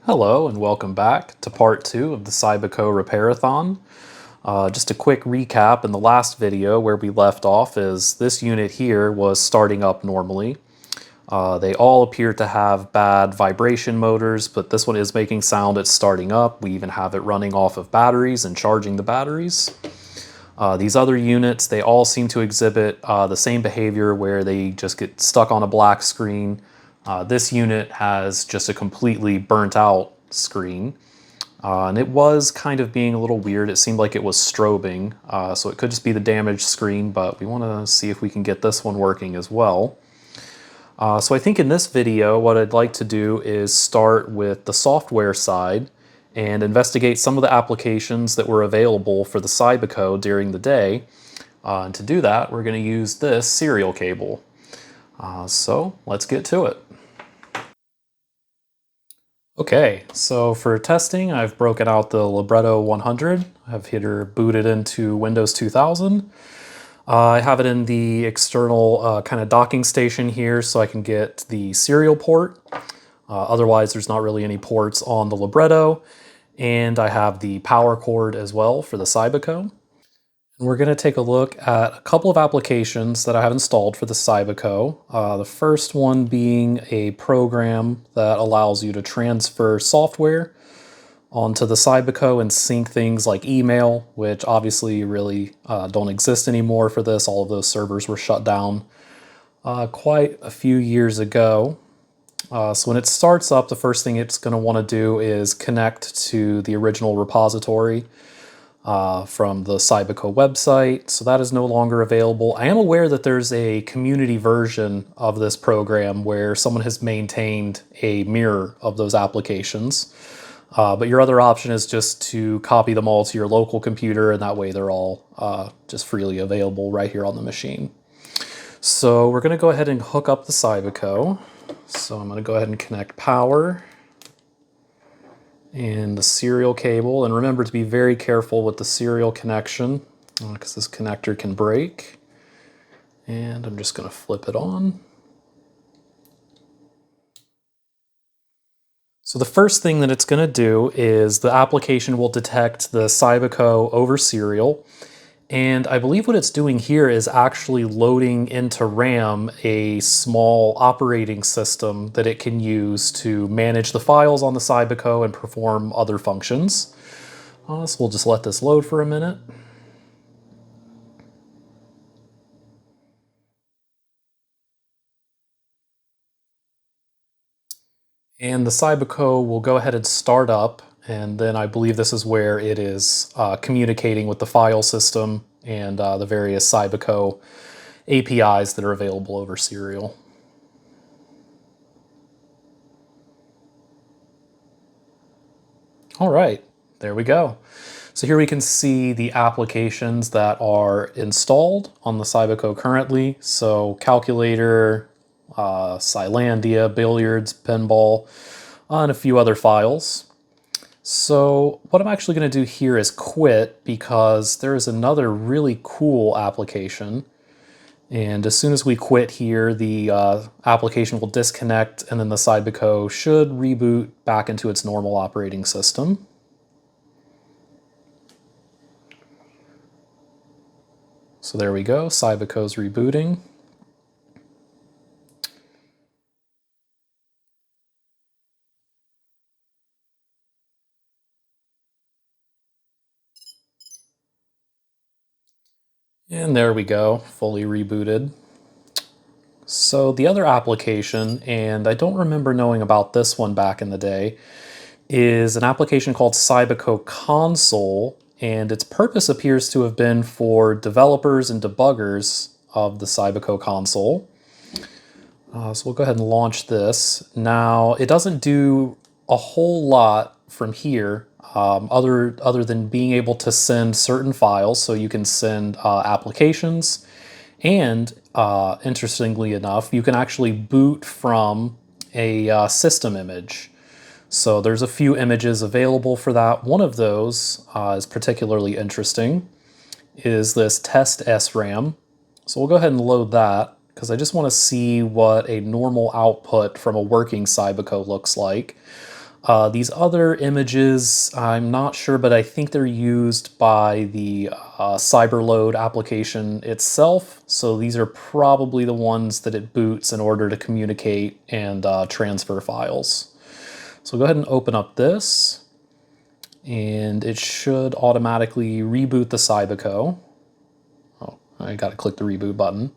Hello and welcome back to part 2 of the Cybiko Repair-A-Thon. Just a quick recap in the last video where we left off is this unit here was starting up normally. They all appear to have bad vibration motors, but this one is making sound, it's starting up. We even have it running off of batteries and charging the batteries. These other units, they all seem to exhibit the same behavior where they just get stuck on a black screen. This unit has just a completely burnt out screen. And it was kind of being a little weird. It seemed like it was strobing, so it could just be the damaged screen, but we want to see if we can get this one working as well. So I think in this video, what I'd like to do is start with the software side and investigate some of the applications that were available for the Cybiko during the day. And to do that, we're going to use this serial cable. So let's get to it. Okay, so for testing, I've broken out the Libretto 100. I've hit her booted into Windows 2000. I have it in the external kind of docking station here so I can get the serial port. Otherwise, there's not really any ports on the Libretto. And I have the power cord as well for the Cybiko. And we're going to take a look at a couple of applications that I have installed for the Cybiko. The first one being a program that allows you to transfer software onto the Cybiko and sync things like email, which obviously really don't exist anymore for this. All of those servers were shut down quite a few years ago. So when it starts up, the first thing it's going to want to do is connect to the original repository from the Cybiko website, so that is no longer available. I am aware that there's a community version of this program where someone has maintained a mirror of those applications, but your other option is just to copy them all to your local computer, and that way they're all just freely available right here on the machine. So we're going to go ahead and hook up the Cybiko. So I'm going to go ahead and connect power and the serial cable, and remember to be very careful with the serial connection because this connector can break. And I'm just going to flip it on. So the first thing that it's going to do is the application will detect the Cybiko over serial, and I believe what it's doing here is actually loading into RAM a small operating system that it can use to manage the files on the Cybiko and perform other functions. So we'll just let this load for a minute. And the Cybiko will go ahead and start up, and then I believe this is where it is communicating with the file system and the various Cybiko APIs that are available over serial. All right, there we go. So here we can see the applications that are installed on the Cybiko currently. So calculator, Cylandia, billiards, pinball, and a few other files. So what I'm actually going to do here is quit because there is another really cool application. And as soon as we quit here, the application will disconnect and then the Cybiko should reboot back into its normal operating system. So there we go, Cybiko's rebooting. And there we go, fully rebooted. So the other application, and I don't remember knowing about this one back in the day, is an application called Cybiko Console, and its purpose appears to have been for developers and debuggers of the Cybiko Console. So we'll go ahead and launch this. Now, it doesn't do a whole lot from here, other than being able to send certain files, so you can send applications, and interestingly enough, you can actually boot from a system image. So there's a few images available for that. One of those is particularly interesting, is this test SRAM. So we'll go ahead and load that because I just want to see what a normal output from a working Cybiko looks like. These other images, I'm not sure, but I think they're used by the CyberLoad application itself. So these are probably the ones that it boots in order to communicate and transfer files. So go ahead and open up this, and it should automatically reboot the Cybiko. Oh, I got to click the reboot button.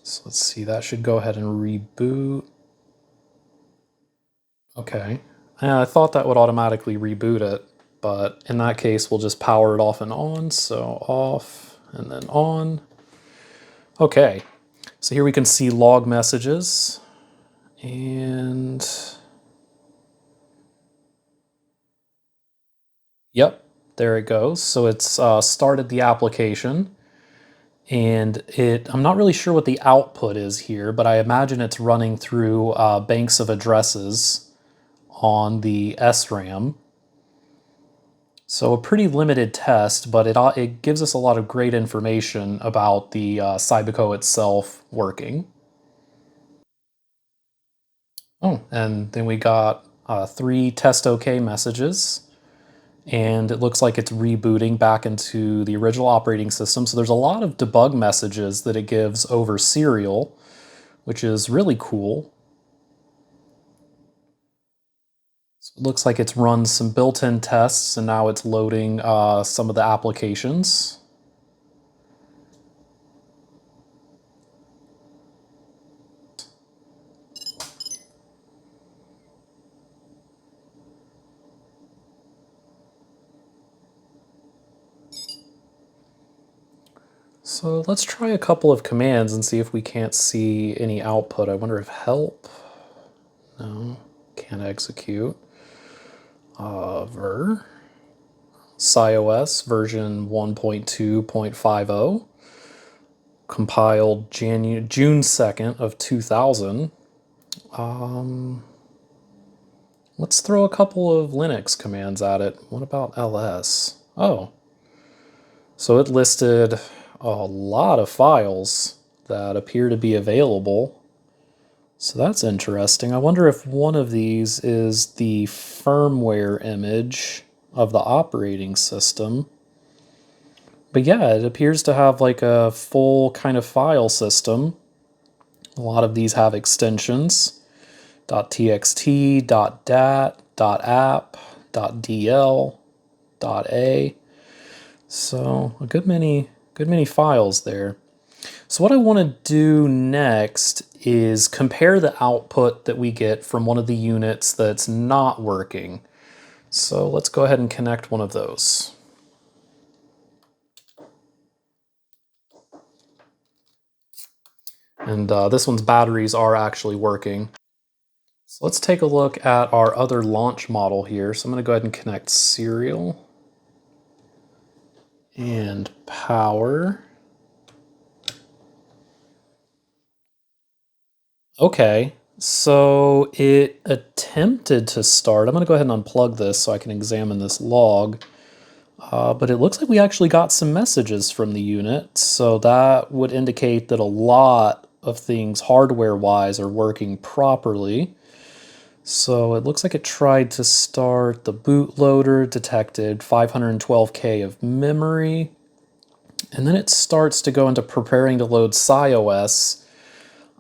So let's see, that should go ahead and reboot. Okay, I thought that would automatically reboot it, but in that case, we'll just power it off and on. So off and then on. Okay, so here we can see log messages, and yep, there it goes. So it's started the application, and I'm not really sure what the output is here, but I imagine it's running through banks of addresses on the SRAM. So a pretty limited test, but it gives us a lot of great information about the Cybiko itself working. Oh, and then we got 3 test OK messages, and it looks like it's rebooting back into the original operating system. So there's a lot of debug messages that it gives over serial, which is really cool. It looks like it's run some built-in tests, and now it's loading some of the applications. So let's try a couple of commands and see if we can't see any output. I wonder if help, no, can't execute. CyOS version 1.2.50, compiled June 2nd of 2000. Let's throw a couple of Linux commands at it. What about ls? Oh, so it listed a lot of files that appear to be available. So that's interesting. I wonder if one of these is the firmware image of the operating system. But yeah, it appears to have like a full kind of file system. A lot of these have extensions. .txt, .dat, .app, .dl, .a. So a good many files there. So what I want to do next is compare the output that we get from one of the units that's not working. So let's go ahead and connect one of those. And this one's batteries are actually working. So let's take a look at our other launch model here. So I'm going to go ahead and connect serial and power. Okay, so it attempted to start. I'm going to go ahead and unplug this so I can examine this log. But it looks like we actually got some messages from the unit, so that would indicate that a lot of things hardware-wise are working properly. So it looks like it tried to start the bootloader, detected 512K of memory, and then it starts to go into preparing to load CyOS.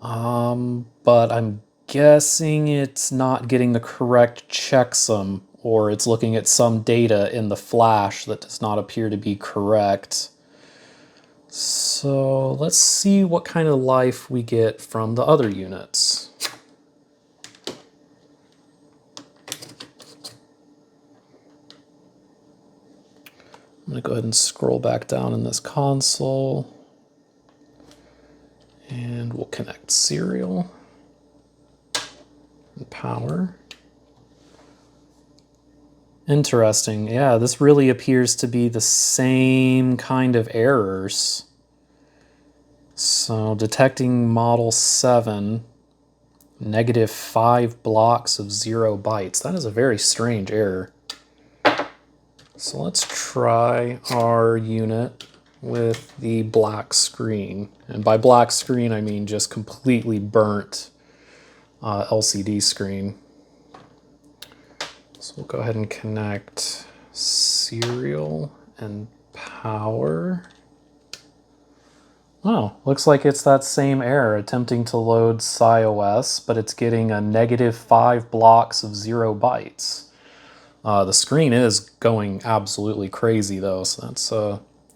But I'm guessing it's not getting the correct checksum, or it's looking at some data in the flash that does not appear to be correct. So let's see what kind of life we get from the other units. I'm going to go ahead and scroll back down in this console, and we'll connect serial and power. Interesting. Yeah, this really appears to be the same kind of errors. So detecting model 7, -5 blocks of 0 bytes. That is a very strange error. So let's try our unit with the black screen. And by black screen, I mean just completely burnt LCD screen. So we'll go ahead and connect serial and power. Oh, looks like it's that same error attempting to load CyOS, but it's getting a -5 blocks of 0 bytes. The screen is going absolutely crazy though, so that's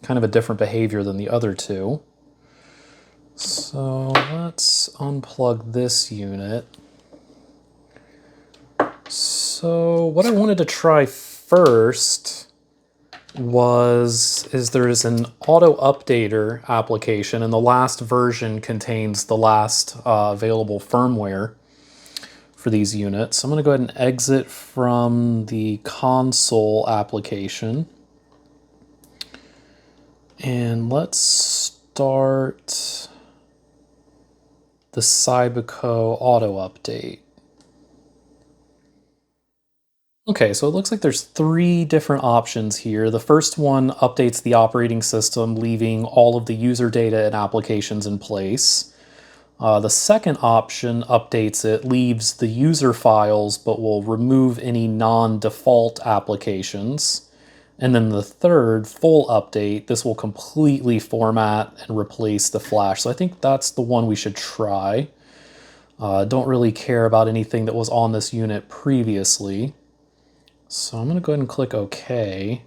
kind of a different behavior than the other two. So let's unplug this unit. So what I wanted to try first is there's an auto updater application, and the last version contains the last available firmware for these units. So I'm going to go ahead and exit from the console application. And let's start the Cybiko auto update. Okay, so it looks like there's 3 different options here. The first one updates the operating system, leaving all of the user data and applications in place. The second option updates it, leaves the user files, but will remove any non-default applications. And then the third, full update, this will completely format and replace the flash. So I think that's the one we should try. Don't really care about anything that was on this unit previously. So I'm going to go ahead and click OK.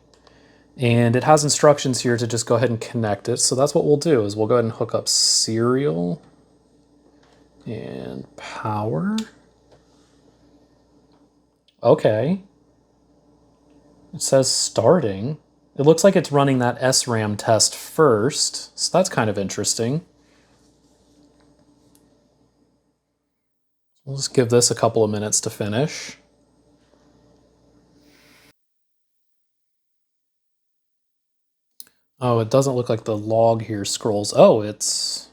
And it has instructions here to just go ahead and connect it. So that's what we'll do, is we'll go ahead and hook up serial and power. Okay. It says starting. It looks like it's running that SRAM test first, so that's kind of interesting. We'll just give this a couple of minutes to finish. Oh, it doesn't look like the log here scrolls. Oh, it's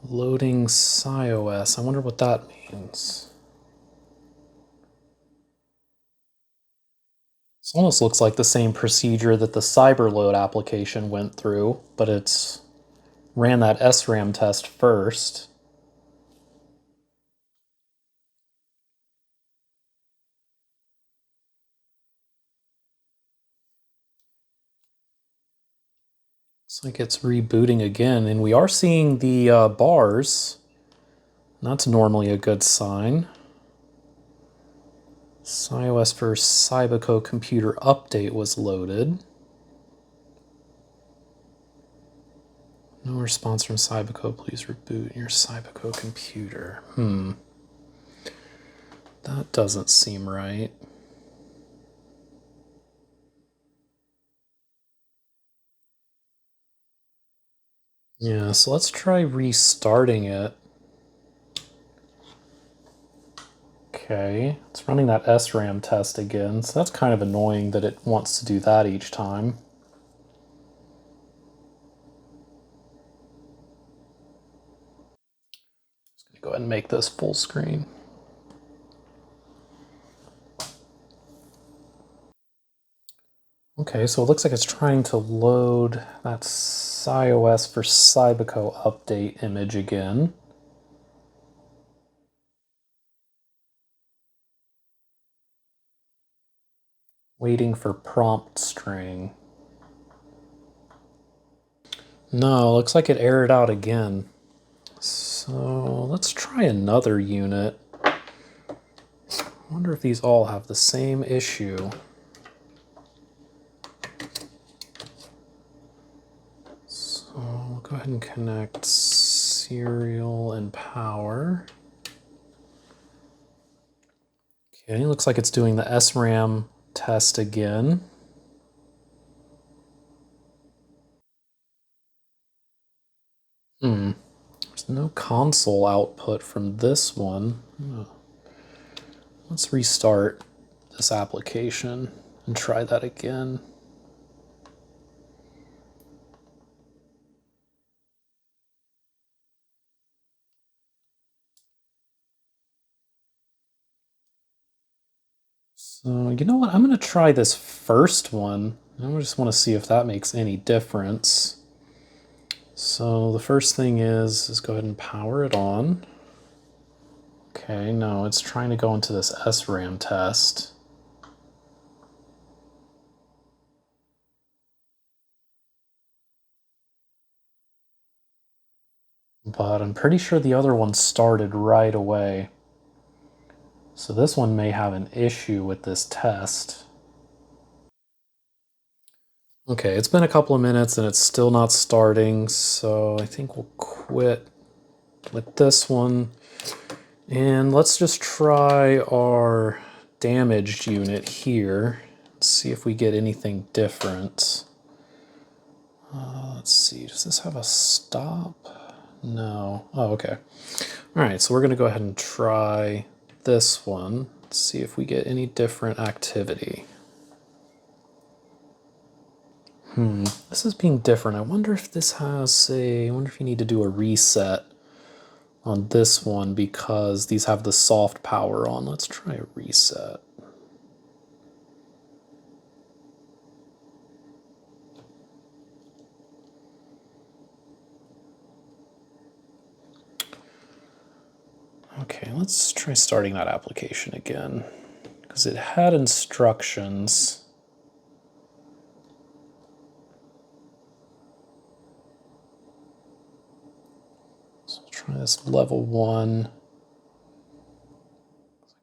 loading CyOS. I wonder what that means. This almost looks like the same procedure that the CyberLoad application went through, but it's ran that SRAM test first. Looks like it's rebooting again, and we are seeing the bars. That's normally a good sign. CyOS for Cybiko computer update was loaded. No response from Cybiko. Please reboot your Cybiko computer. That doesn't seem right. Yeah, so let's try restarting it. Okay, it's running that SRAM test again, so that's kind of annoying that it wants to do that each time. Just gonna go ahead and make this full screen. Okay, so it looks like it's trying to load that CyOS for Cybiko update image again. Waiting for prompt string. No, looks like it errored out again. So let's try another unit. I wonder if these all have the same issue. So we'll go ahead and connect serial and power. Okay, looks like it's doing the SRAM test again. There's no console output from this one. Let's restart this application and try that again. So, you know what? I'm going to try this first one. I just want to see if that makes any difference. So the first thing is go ahead and power it on. Okay, no, it's trying to go into this SRAM test. But I'm pretty sure the other one started right away. So this one may have an issue with this test. Okay, it's been a couple of minutes and it's still not starting, so I think we'll quit with this one. And let's just try our damaged unit here. See if we get anything different. Let's see, does this have a stop? No. Oh, okay. All right, so we're going to go ahead and try this one. Let's see if we get any different activity. This is being different. I wonder if this has I wonder if you need to do a reset on this one because these have the soft power on. Let's try a reset. Okay, let's try starting that application again because it had instructions. So I'll try this level 1.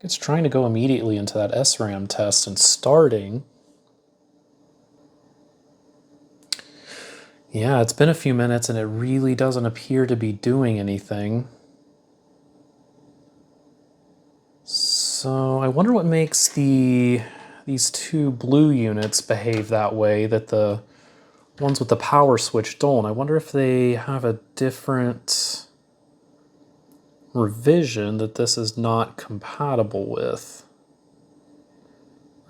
It's trying to go immediately into that SRAM test and starting. Yeah, it's been a few minutes and it really doesn't appear to be doing anything. So I wonder what makes these two blue units behave that way that the ones with the power switch don't. I wonder if they have a different revision that this is not compatible with.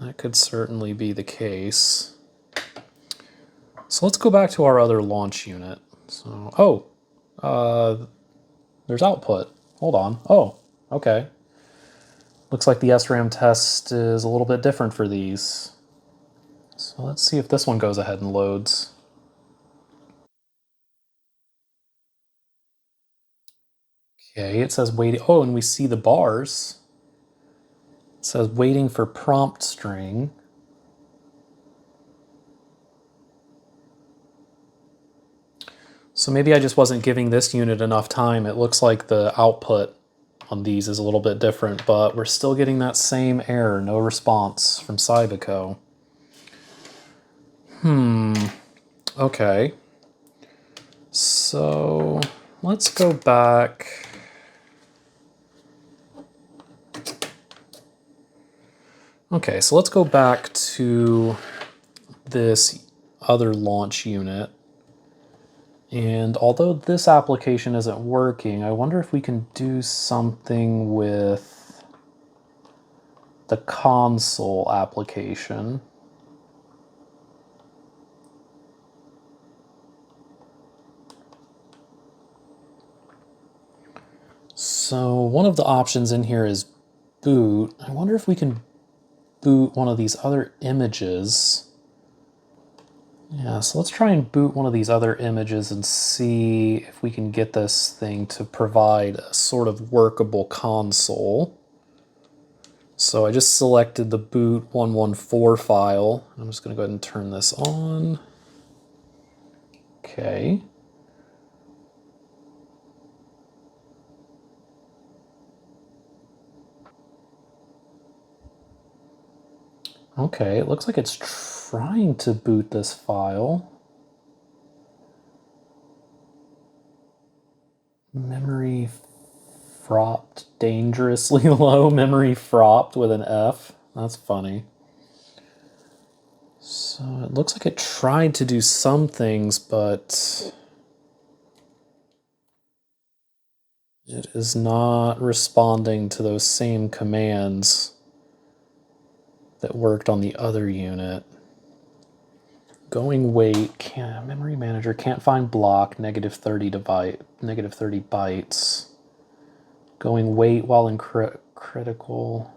That could certainly be the case. So let's go back to our other launch unit. So, there's output. Hold on. Oh, okay. Looks like the SRAM test is a little bit different for these. So let's see if this one goes ahead and loads. Okay, it says waiting. Oh, and we see the bars. It says waiting for prompt string. So maybe I just wasn't giving this unit enough time. It looks like the output on these is a little bit different, but we're still getting that same error, no response from Cybiko. Okay. So let's go back. Okay, so let's go back to this other launch unit. And although this application isn't working, I wonder if we can do something with the console application. So one of the options in here is boot. I wonder if we can boot one of these other images. Yeah, so let's try and boot one of these other images and see if we can get this thing to provide a sort of workable console. So I just selected the boot 114 file. I'm just going to go ahead and turn this on. Okay. Okay, it looks like it's trying to boot this file. Memory fropped dangerously low. Memory fropped with an F. That's funny. So it looks like it tried to do some things, but it is not responding to those same commands that worked on the other unit. Going wait, memory manager can't find block, negative 30 bytes. Going wait while in critical.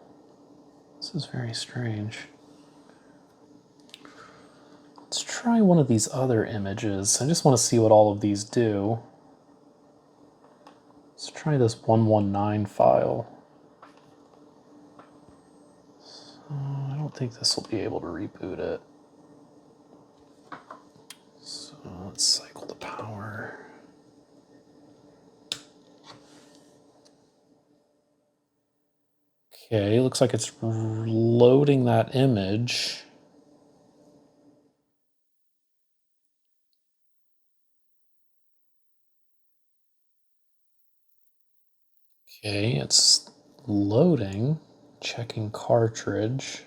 This is very strange. Let's try one of these other images. I just want to see what all of these do. Let's try this 119 file. think this will be able to reboot it. So let's cycle the power. Okay, looks like it's loading that image. Okay, it's loading, checking cartridge.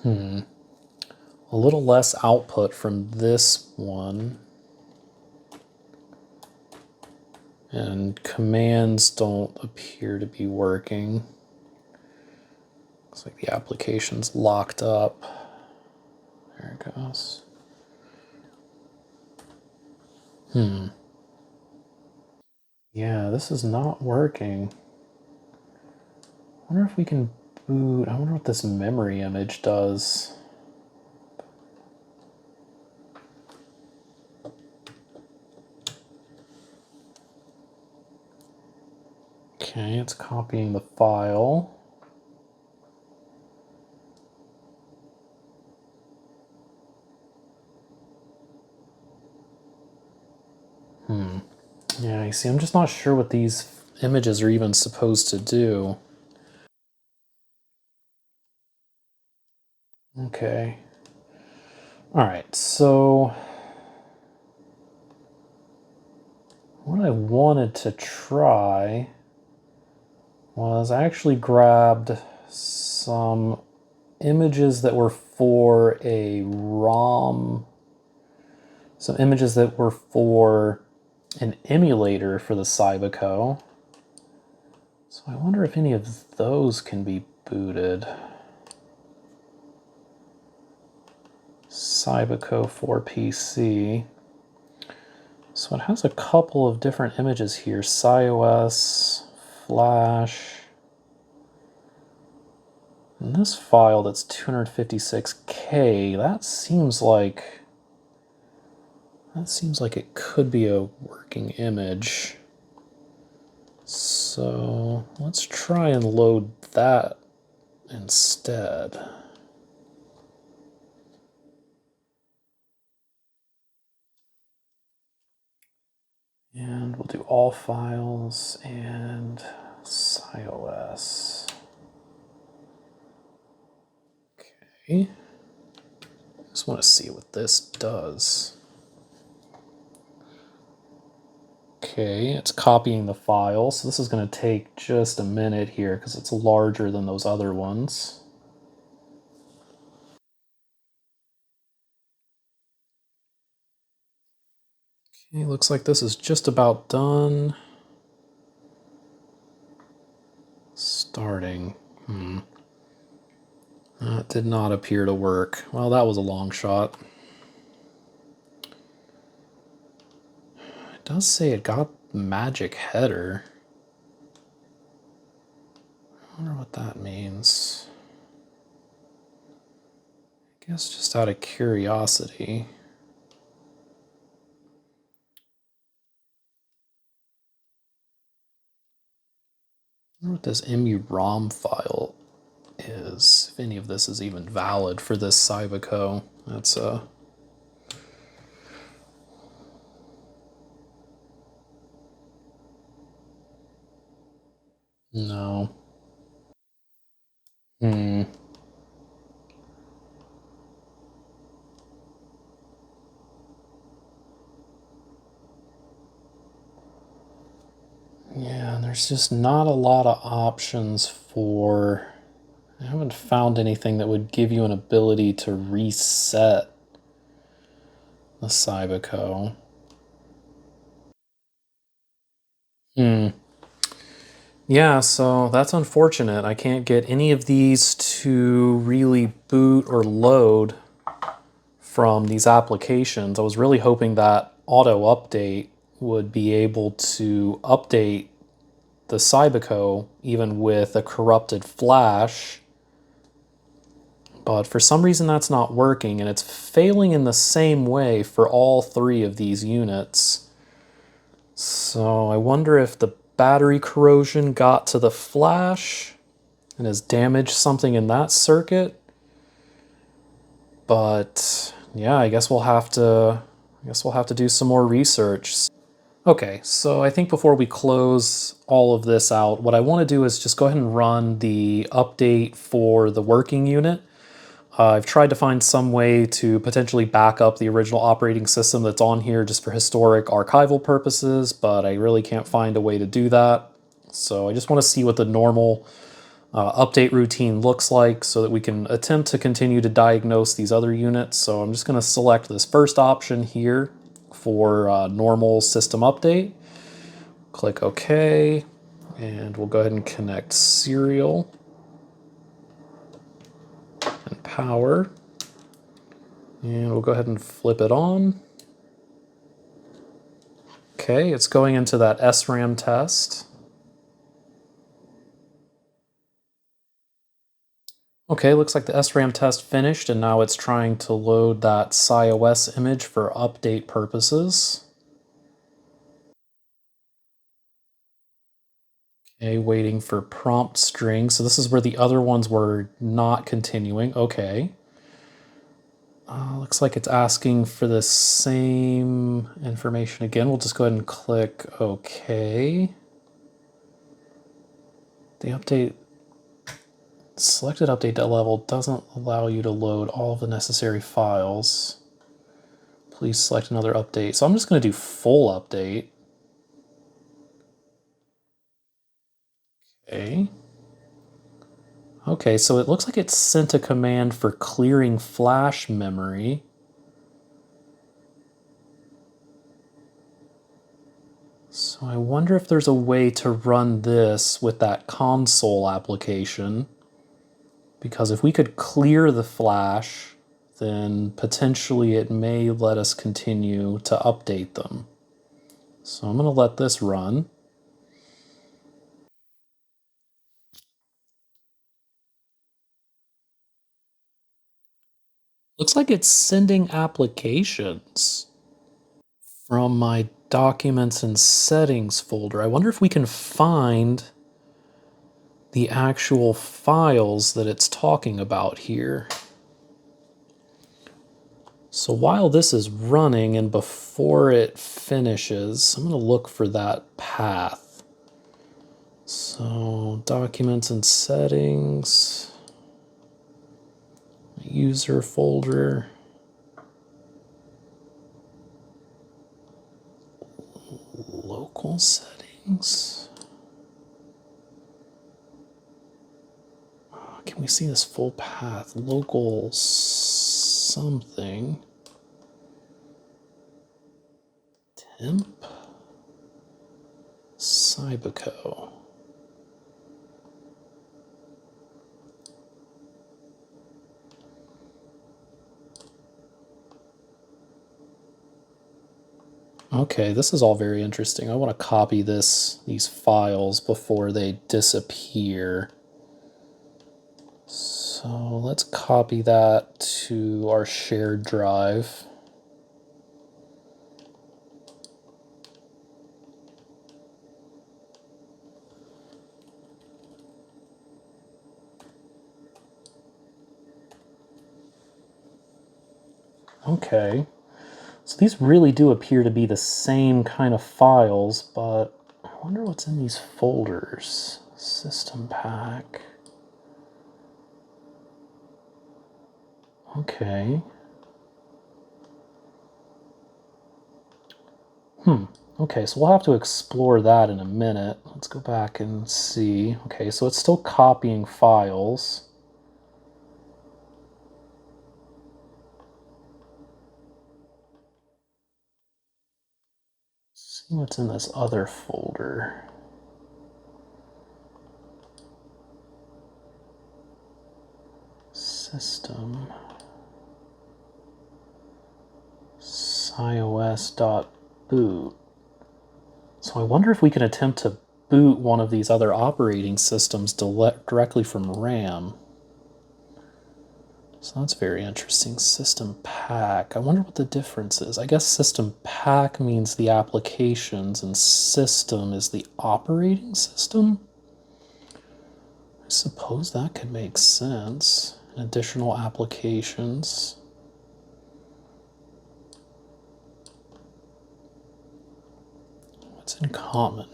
A little less output from this one. And commands don't appear to be working. Looks like the application's locked up. There it goes. Yeah, this is not working. I wonder if we can boot. I wonder what this memory image does. Okay, it's copying the file. Yeah, you see, I'm just not sure what these images are even supposed to do. Okay. All right, so what I wanted to try was I actually grabbed some images that were for a ROM, some images that were for an emulator for the Cybiko. So I wonder if any of those can be booted. Cybiko for PC. So it has a couple of different images here. CyOS, Flash. And this file that's 256K, that seems like it could be a working image. So let's try and load that instead. And we'll do all files and CyOS. Okay. Just want to see what this does. Okay, it's copying the file, so this is going to take just a minute here because it's larger than those other ones. Okay, looks like this is just about done. Starting. That did not appear to work. Well, that was a long shot. It does say it got magic header. I wonder what that means. I guess just out of curiosity. I wonder what this mu-rom file is, if any of this is even valid for this Cybiko. That's no. Yeah, there's just not a lot of options for... I haven't found anything that would give you an ability to reset the Cybiko. Yeah, so that's unfortunate. I can't get any of these to really boot or load from these applications. I was really hoping that auto update would be able to update the Cybiko even with a corrupted flash. But for some reason that's not working, and it's failing in the same way for all three of these units. So I wonder if the battery corrosion got to the flash and has damaged something in that circuit. But yeah, I guess we'll have to do some more research. Okay, so I think before we close all of this out, what I want to do is just go ahead and run the update for the working unit. I've tried to find some way to potentially back up the original operating system that's on here just for historic archival purposes, but I really can't find a way to do that. So I just want to see what the normal update routine looks like so that we can attempt to continue to diagnose these other units. So I'm just going to select this first option here for normal system update. Click OK, and we'll go ahead and connect serial and power. And we'll go ahead and flip it on. Okay, it's going into that SRAM test. Okay, looks like the SRAM test finished, and now it's trying to load that CyOS image for update purposes. Okay, waiting for prompt string. So this is where the other ones were not continuing. Okay. Looks like it's asking for the same information again. We'll just go ahead and click OK. The update, selected update level doesn't allow you to load all of the necessary files. Please select another update. So I'm just going to do full update. Okay. Okay, so it looks like it sent a command for clearing flash memory. So I wonder if there's a way to run this with that console application. Because if we could clear the flash, then potentially it may let us continue to update them. So I'm going to let this run. Looks like it's sending applications from my documents and settings folder. I wonder if we can find the actual files that it's talking about here. So while this is running and before it finishes, I'm going to look for that path. So documents and settings, user folder, local settings. Can we see this full path? Local something. Temp. Cybiko. Okay, this is all very interesting. I want to copy these files before they disappear. So let's copy that to our shared drive. Okay, so these really do appear to be the same kind of files, but I wonder what's in these folders. System pack. Okay. Okay, so we'll have to explore that in a minute. Let's go back and see. Okay, so it's still copying files. Let's see what's in this other folder. System. CyOS.boot. So I wonder if we can attempt to boot one of these other operating systems directly from RAM. So that's very interesting. System pack. I wonder what the difference is. I guess system pack means the applications and system is the operating system. I suppose that could make sense. Additional applications. What's in common?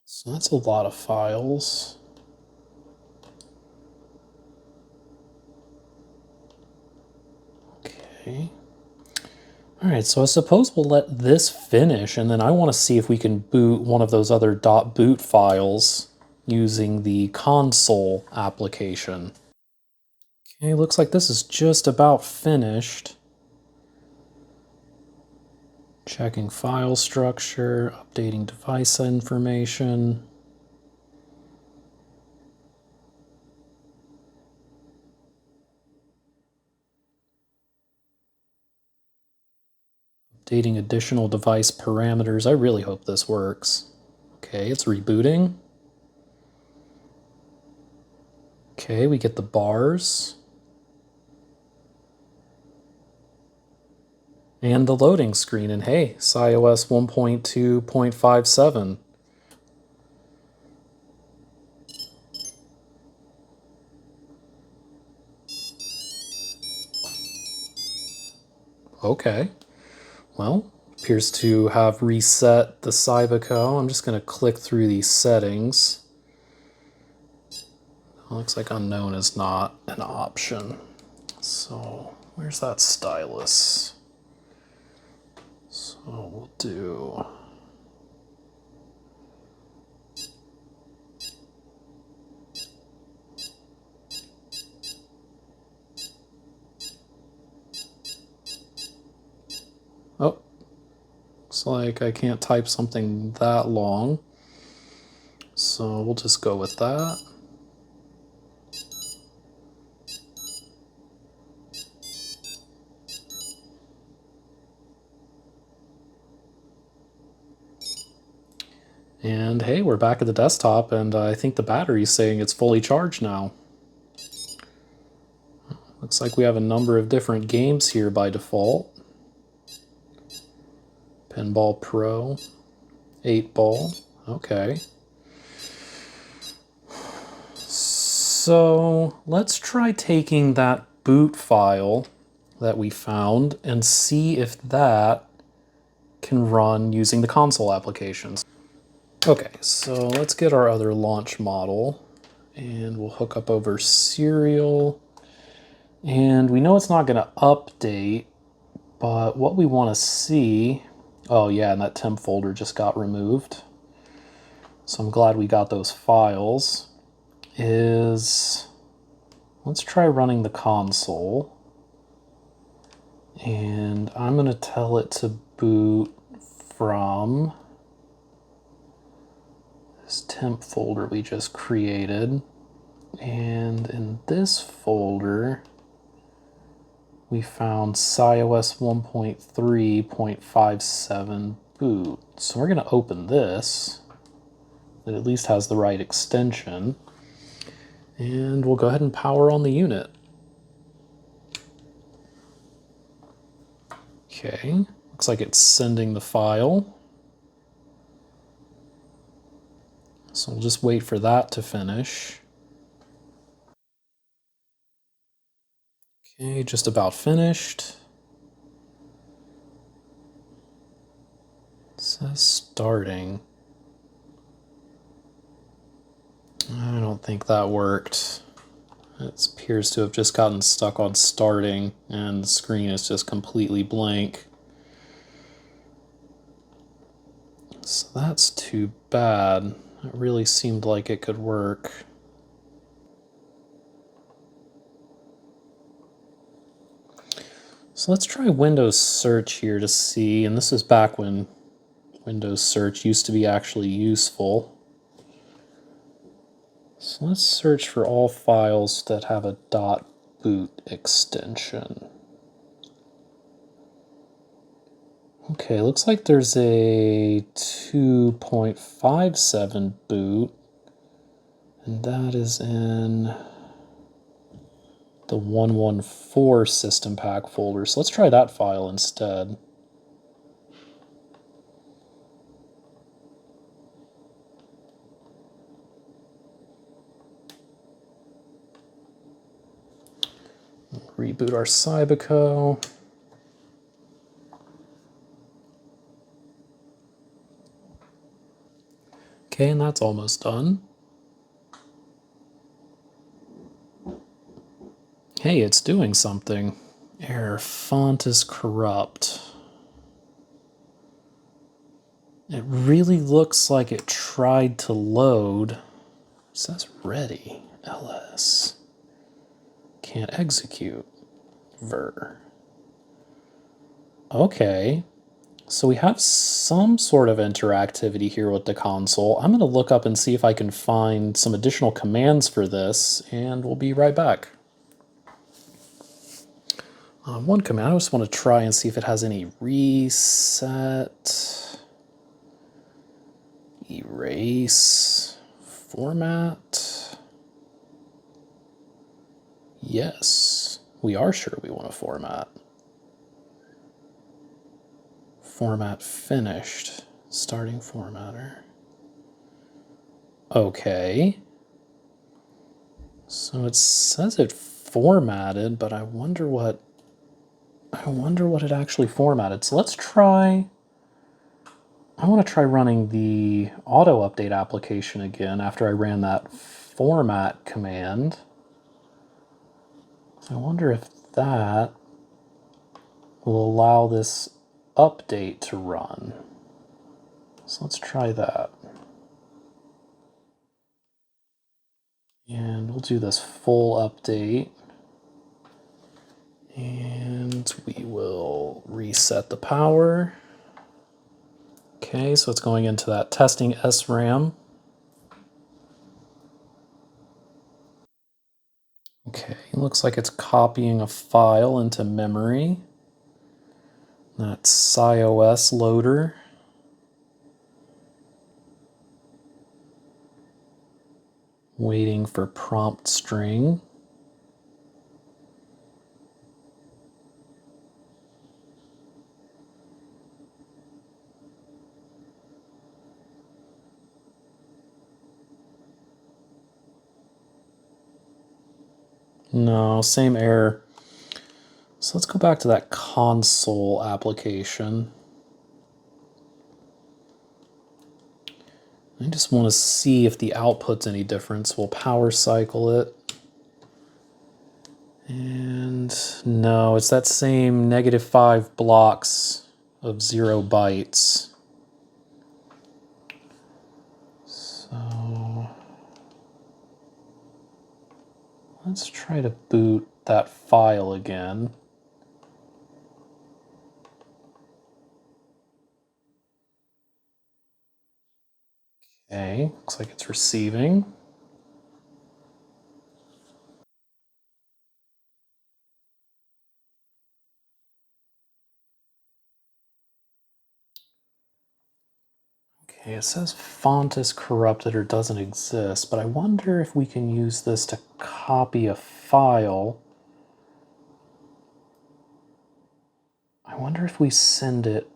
So that's a lot of files. Okay. All right, so I suppose we'll let this finish, and then I want to see if we can boot one of those other .boot files using the console application. Okay, looks like this is just about finished. Checking file structure, updating device information. Updating additional device parameters. I really hope this works. Okay, it's rebooting. Okay, we get the bars. And the loading screen, and hey, iOS 1.2.57. Okay, well, appears to have reset the Cybiko. I'm just going to click through these settings. Looks like unknown is not an option. So where's that stylus? So we'll do... Oh, looks like I can't type something that long. So we'll just go with that. And hey, we're back at the desktop, and I think the battery's saying it's fully charged now. Looks like we have a number of different games here by default. Pinball Pro, 8-ball, okay. So let's try taking that boot file that we found and see if that can run using the console applications. Okay, so let's get our other launch model, and we'll hook up over serial. And we know it's not going to update, but what we want to see... Oh yeah, and that temp folder just got removed. So I'm glad we got those files. Let's try running the console. And I'm going to tell it to boot from this temp folder we just created. And in this folder, we found iOS 1.3.57 boot. So we're going to open this. It at least has the right extension. And we'll go ahead and power on the unit. Okay, looks like it's sending the file. So we'll just wait for that to finish. Okay, just about finished. It says starting. I don't think that worked. It appears to have just gotten stuck on starting, and the screen is just completely blank. So that's too bad. It really seemed like it could work. So let's try Windows Search here to see, and this is back when Windows Search used to be actually useful. So let's search for all files that have a .boot extension. Okay, looks like there's a 2.57 boot, and that is in the 114 system pack folder. So let's try that file instead. Reboot our Cybiko. Okay, and that's almost done. Hey, it's doing something. Error, font is corrupt. It really looks like it tried to load. It says ready, ls. Can't execute, ver. Okay, so we have some sort of interactivity here with the console. I'm going to look up and see if I can find some additional commands for this, and we'll be right back. One command, I just want to try and see if it has any reset, erase, format. Yes, we are sure we want to format. Format finished, starting formatter. Okay. So it says it formatted, but I wonder what it actually formatted. So let's try, I want to try running the auto update application again after I ran that format command. I wonder if that will allow this update to run. So let's try that. And we'll do this full update. And we will reset the power. Okay, so it's going into that testing SRAM. Okay, looks like it's copying a file into memory. That's CyOS loader. Waiting for prompt string. No, same error. So let's go back to that console application. I just want to see if the output's any difference. We'll power cycle it. And no, it's that same -5 blocks of 0 bytes. So let's try to boot that file again. Okay, looks like it's receiving. Okay, it says font is corrupted or doesn't exist, but I wonder if we can use this to copy a file. I wonder if we send it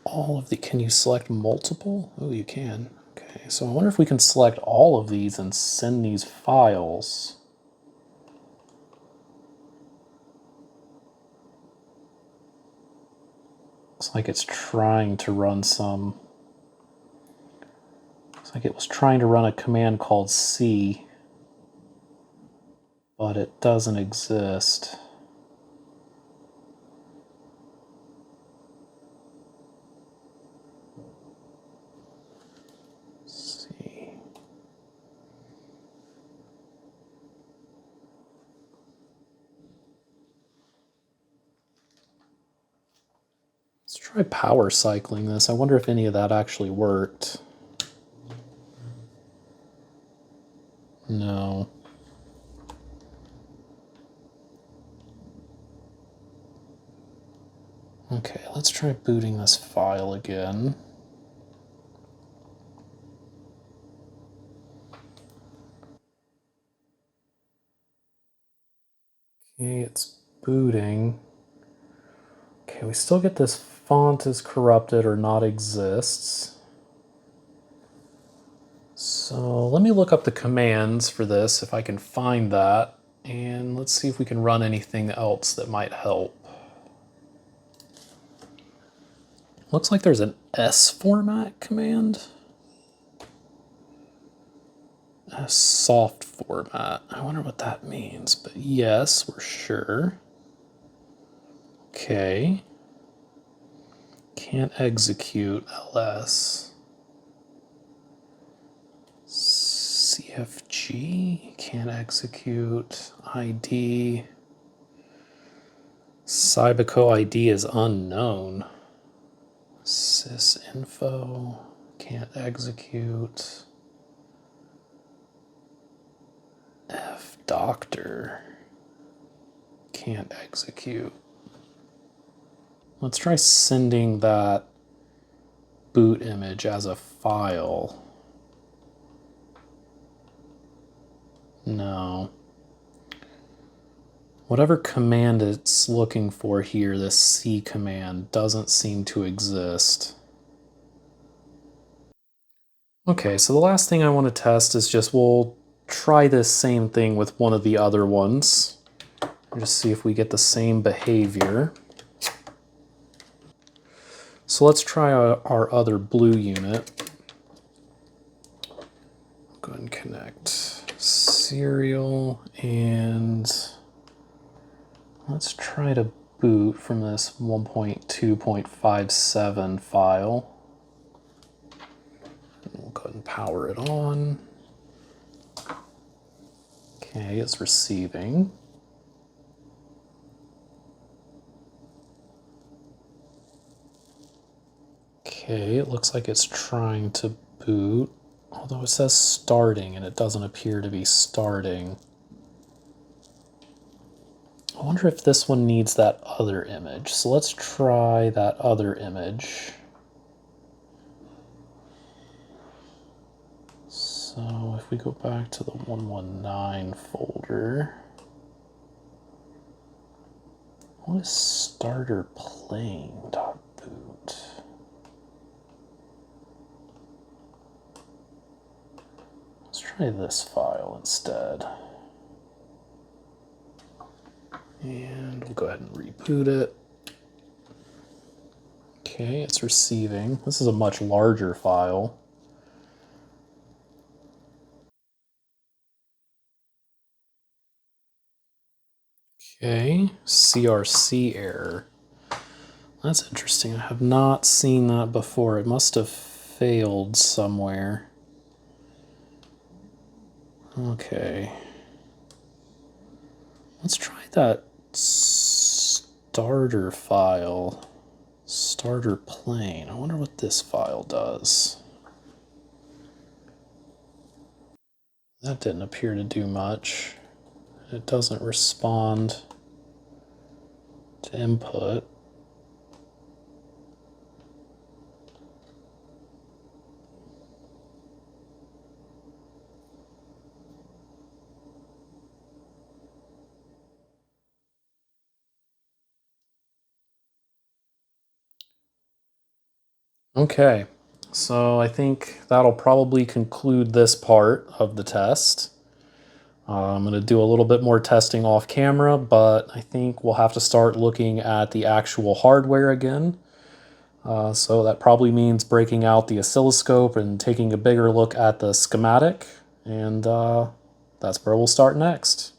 all of the, can you select multiple? Oh, you can. Okay, so I wonder if we can select all of these and send these files. Looks like it's trying to run some, looks like it was trying to run a command called C, but it doesn't exist. Let's try power cycling this. I wonder if any of that actually worked. No. Okay, let's try booting this file again. Okay, it's booting. Okay, we still get this font is corrupted or not exists. So let me look up the commands for this if I can find that, and let's see if we can run anything else that might help. Looks like there's an S format command. A soft format. I wonder what that means, but yes, we're sure. Okay. Can't execute ls. CFG, can't execute ID. Cybiko ID is unknown. Sysinfo, can't execute. Fdoctor, can't execute. Let's try sending that boot image as a file. No. Whatever command it's looking for here, this C command, doesn't seem to exist. Okay, so the last thing I want to test is just we'll try this same thing with one of the other ones. Just see if we get the same behavior. So let's try our other blue unit. Go ahead and connect serial, and let's try to boot from this 1.2.57 file. And we'll go ahead and power it on. Okay, it's receiving. Okay, it looks like it's trying to boot, although it says starting and it doesn't appear to be starting. I wonder if this one needs that other image. So let's try that other image. So if we go back to the 119 folder, what is starter playing.boot? Let's try this file instead. And we'll go ahead and reboot it. Okay, it's receiving. This is a much larger file. Okay, CRC error. That's interesting. I have not seen that before. It must have failed somewhere. Okay. Let's try that starter file. Starter plane. I wonder what this file does. That didn't appear to do much. It doesn't respond to input. Okay, so I think that'll probably conclude this part of the test. I'm going to do a little bit more testing off camera, but I think we'll have to start looking at the actual hardware again. So that probably means breaking out the oscilloscope and taking a bigger look at the schematic, and that's where we'll start next.